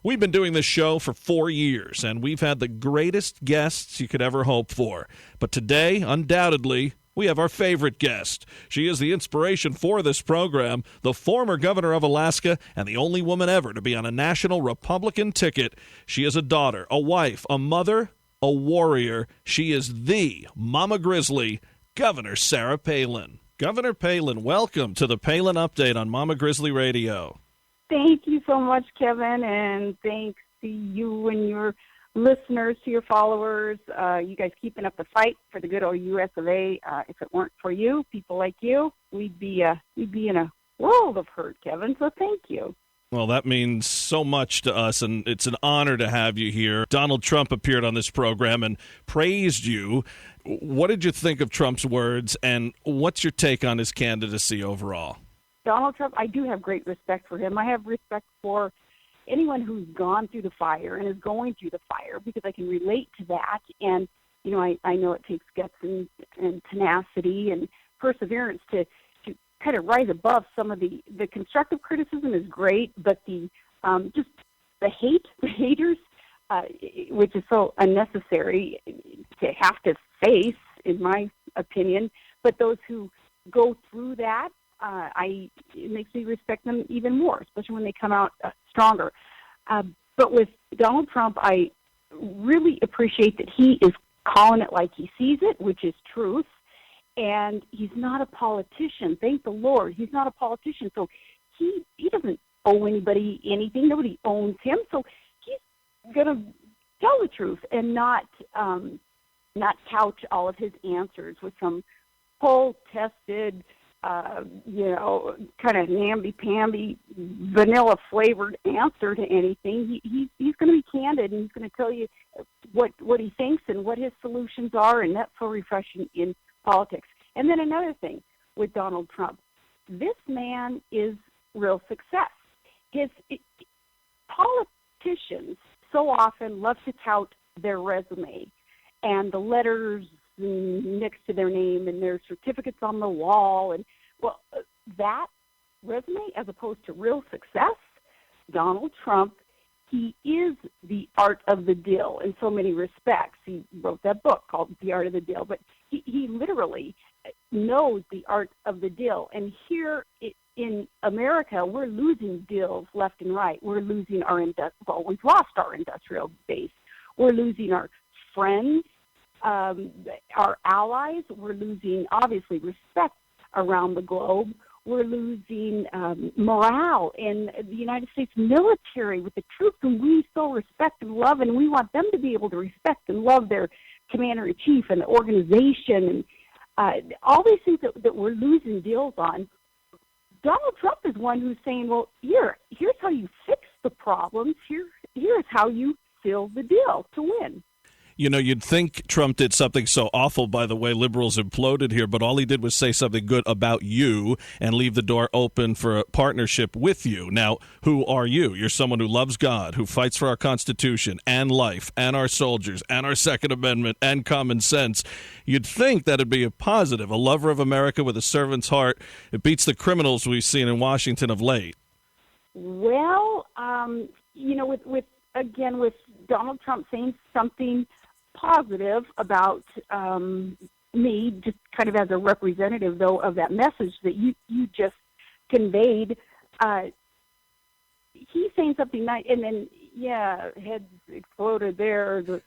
We've been doing this show for 4 years, and we've had the greatest guests you could ever hope for. But today, undoubtedly, we have our favorite guest. She is the inspiration for this program, the former governor of Alaska, and the only woman ever to be on a national Republican ticket. She is a daughter, a wife, a mother, a warrior. She is the Mama Grizzly, Governor Sarah Palin. Governor Palin, welcome to the Palin Update on Mama Grizzly Radio. Thank you so much, Kevin, and thanks to you and your listeners, to your followers. You guys keeping up the fight for the good old U.S. of A. If it weren't for you, people like you, we'd be in a world of hurt, Kevin. So thank you. Well, that means so much to us, and it's an honor to have you here. Donald Trump appeared on this program and praised you. What did you think of Trump's words, and what's your take on his candidacy overall? Donald Trump, I do have great respect for him. I have respect for anyone who's gone through the fire and is going through the fire because I can relate to that. And, you know, I know it takes guts and tenacity and perseverance to kind of rise above some of the constructive criticism is great, but the just the haters, which is so unnecessary to have to face, in my opinion. But those who go through that, it makes me respect them even more, especially when they come out stronger. But with Donald Trump, I really appreciate that he is calling it like he sees it, which is truth. And he's not a politician. Thank the Lord. He's not a politician. So he doesn't owe anybody anything. Nobody owns him. So he's going to tell the truth and not couch all of his answers with some poll-tested, kind of namby-pamby, vanilla-flavored answer to anything. He's going to be candid, and he's going to tell you what he thinks and what his solutions are, and that's so refreshing in politics. And then another thing with Donald Trump, this man is real success. Politicians so often love to tout their resume and the letters next to their name and their certificates on the wall. And, well, that resume, as opposed to real success, Donald Trump, he is the art of the deal in so many respects. He wrote that book called The Art of the Deal, but he literally knows the art of the deal. And here in America, we're losing deals left and right. We're losing we've lost our industrial base. We're losing our friends, our allies. We're losing, obviously, respect around the globe. We're losing morale in the United States military with the troops whom we so respect and love, and we want them to be able to respect and love their commander-in-chief and the organization and all these things that we're losing deals on. Donald Trump is one who's saying, well, here's how you fix the problems. Here's how you seal the deal to win. You know, you'd think Trump did something so awful by the way liberals imploded here, but all he did was say something good about you and leave the door open for a partnership with you. Now, who are you? You're someone who loves God, who fights for our Constitution and life and our soldiers and our Second Amendment and common sense. You'd think that'd be a positive, a lover of America with a servant's heart. It beats the criminals we've seen in Washington of late. Well, with Donald Trump saying something positive about me, just kind of as a representative, though, of that message that you just conveyed. He's saying something nice, and then, heads exploded there, the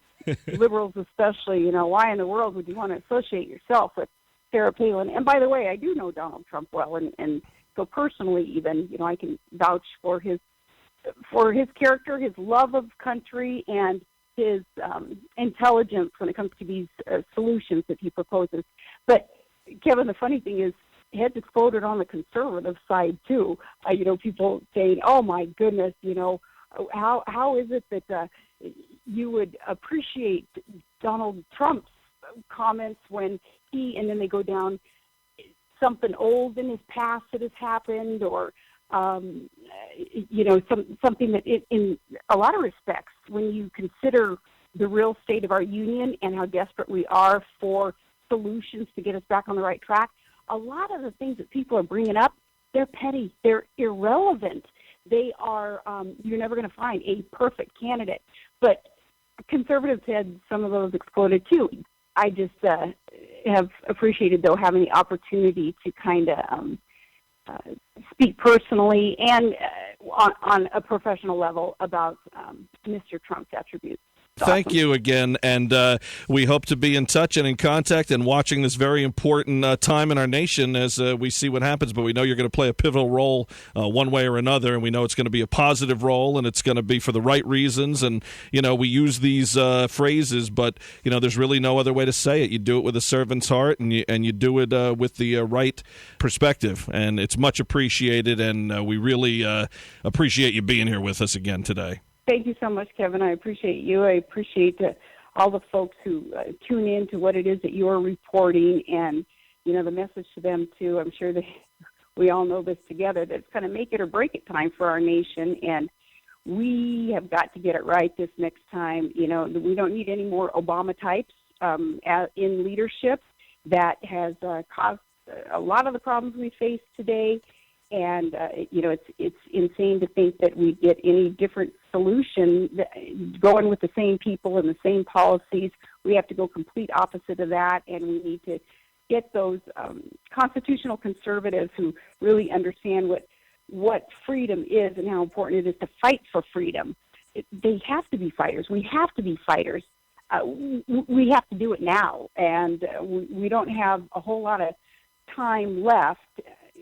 liberals especially. Why in the world would you want to associate yourself with Sarah Palin? And by the way, I do know Donald Trump well, and so personally even, I can vouch for his character, his love of country, and his intelligence when it comes to these solutions that he proposes. But, Kevin, the funny thing is, heads exploded on the conservative side, too. People saying, oh, my goodness, how is it that you would appreciate Donald Trump's comments when and then they go down something old in his past that has happened, or something that in a lot of respects, when you consider the real state of our union and how desperate we are for solutions to get us back on the right track, a lot of the things that people are bringing up, they're petty, they're irrelevant. They are, you're never going to find a perfect candidate. But conservatives had some of those exploded too. I just have appreciated, though, having the opportunity to kind of speak personally and on a professional level about Mr. Trump's attributes. Thank you again, and we hope to be in touch and in contact and watching this very important time in our nation as we see what happens. But we know you're going to play a pivotal role one way or another, and we know it's going to be a positive role, and it's going to be for the right reasons. And, we use these phrases, but, there's really no other way to say it. You do it with a servant's heart, and you do it with the right perspective, and it's much appreciated, and we really appreciate you being here with us again today. Thank you so much, Kevin. I appreciate you. I appreciate all the folks who tune in to what it is that you're reporting, and, the message to them, too. I'm sure that we all know this together, that it's kind of make it or break it time for our nation, and we have got to get it right this next time. We don't need any more Obama types in leadership. That has caused a lot of the problems we face today. And, it's insane to think that we get any different solution going with the same people and the same policies. We have to go complete opposite of that, and we need to get those constitutional conservatives who really understand what freedom is and how important it is to fight for freedom. They have to be fighters. We have to be fighters. We have to do it now, and we don't have a whole lot of time left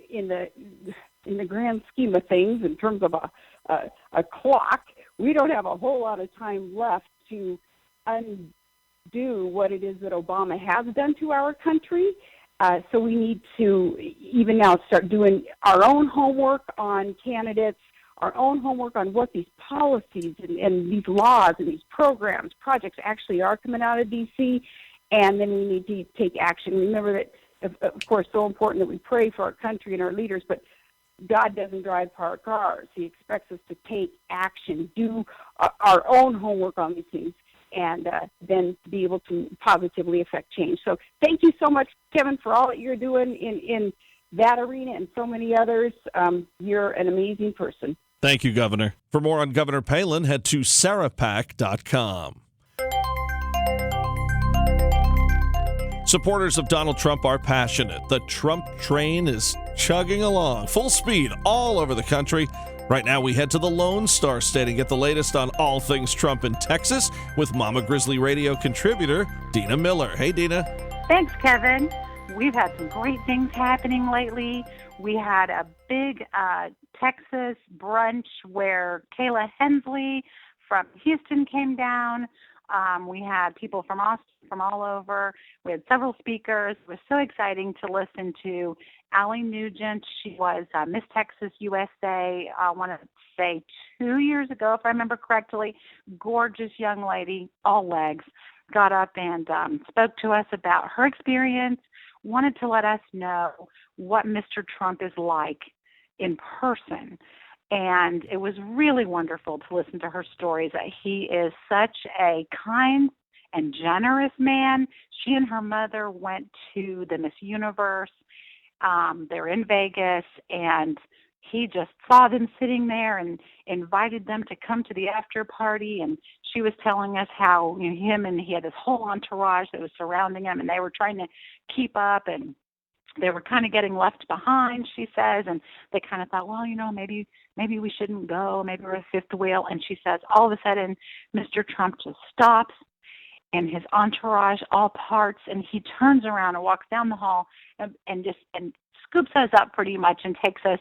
in the grand scheme of things, in terms of a clock. We don't have a whole lot of time left to undo what it is that Obama has done to our country. So we need to, even now, start doing our own homework on candidates, our own homework on what these policies and these laws and these programs, projects actually are coming out of D.C., and then we need to take action. Remember that, of course, so important that we pray for our country and our leaders, but God doesn't drive parked cars. He expects us to take action, do our own homework on these things, and then be able to positively affect change. So thank you so much, Kevin, for all that you're doing in that arena and so many others. You're an amazing person. Thank you, Governor. For more on Governor Palin, head to sarahpac.com. Supporters of Donald Trump are passionate. The Trump train is chugging along, full speed, all over the country. Right now, we head to the Lone Star State and get the latest on all things Trump in Texas with Mama Grizzly Radio contributor Dina Miller. Hey, Dina. Thanks, Kevin. We've had some great things happening lately. We had a big Texas brunch where Kayla Hensley from Houston came down. We had people from Austin, from all over. We had several speakers. It was so exciting to listen to Allie Nugent. She was Miss Texas USA, I want to say 2 years ago, if I remember correctly. Gorgeous young lady, all legs, got up and spoke to us about her experience, wanted to let us know what Mr. Trump is like in person. And it was really wonderful to listen to her stories. He is such a kind and generous man. She and her mother went to the Miss Universe. They're in Vegas, and he just saw them sitting there and invited them to come to the after party. And she was telling us how he had this whole entourage that was surrounding him, and they were trying to keep up, and they were kind of getting left behind, she says, and they kind of thought, well, maybe we shouldn't go. Maybe we're a fifth wheel. And she says, all of a sudden, Mr. Trump just stops, and his entourage all parts, and he turns around and walks down the hall and scoops us up pretty much and takes us,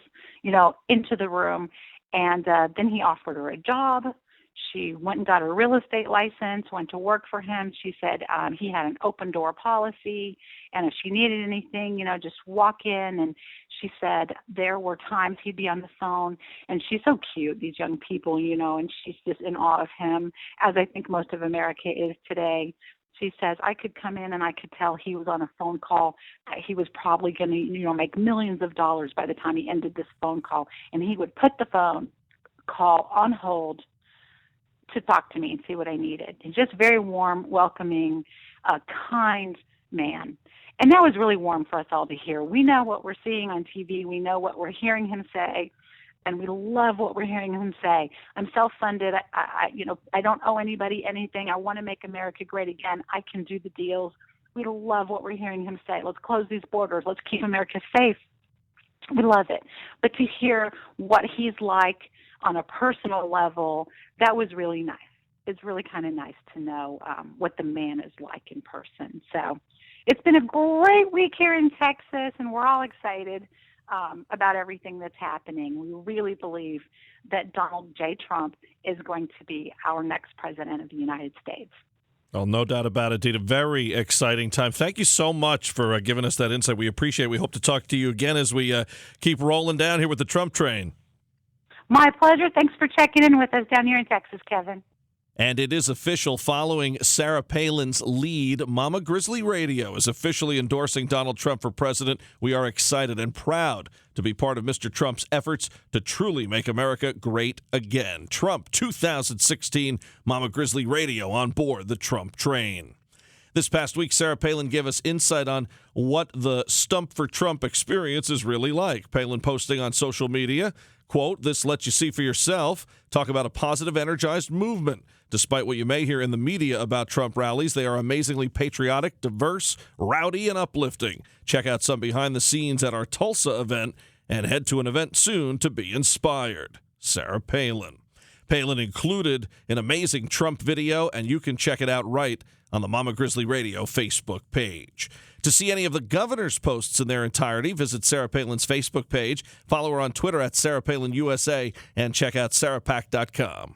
into the room. And then he offered her a job. She went and got a real estate license, went to work for him. She said he had an open door policy, and if she needed anything, just walk in. And she said there were times he'd be on the phone, and she's so cute, these young people, and she's just in awe of him, as I think most of America is today. She says, I could come in and I could tell he was on a phone call that he was probably going to, make millions of dollars by the time he ended this phone call. And he would put the phone call on hold to talk to me and see what I needed. And just very warm, welcoming, kind man. And that was really warm for us all to hear. We know what we're seeing on TV. We know what we're hearing him say. And we love what we're hearing him say. I'm self-funded. I don't owe anybody anything. I want to make America great again. I can do the deals. We love what we're hearing him say. Let's close these borders. Let's keep America safe. We love it. But to hear what he's like on a personal level, that was really nice. It's really kind of nice to know what the man is like in person. So it's been a great week here in Texas, and we're all excited about everything that's happening. We really believe that Donald J. Trump is going to be our next president of the United States. Well, no doubt about it, Dita. Very exciting time. Thank you so much for giving us that insight. We appreciate it. We hope to talk to you again as we keep rolling down here with the Trump train. My pleasure. Thanks for checking in with us down here in Texas, Kevin. And it is official. Following Sarah Palin's lead, Mama Grizzly Radio is officially endorsing Donald Trump for president. We are excited and proud to be part of Mr. Trump's efforts to truly make America great again. Trump 2016, Mama Grizzly Radio on board the Trump train. This past week, Sarah Palin gave us insight on what the Stump for Trump experience is really like. Palin posting on social media, quote, "This lets you see for yourself. Talk about a positive, energized movement. Despite what you may hear in the media about Trump rallies, they are amazingly patriotic, diverse, rowdy, and uplifting. Check out some behind the scenes at our Tulsa event and head to an event soon to be inspired." Sarah Palin. Palin included an amazing Trump video, and you can check it out right on the Mama Grizzly Radio Facebook page. To see any of the governor's posts in their entirety, visit Sarah Palin's Facebook page, follow her on Twitter at Sarah Palin USA, and check out sarahpac.com.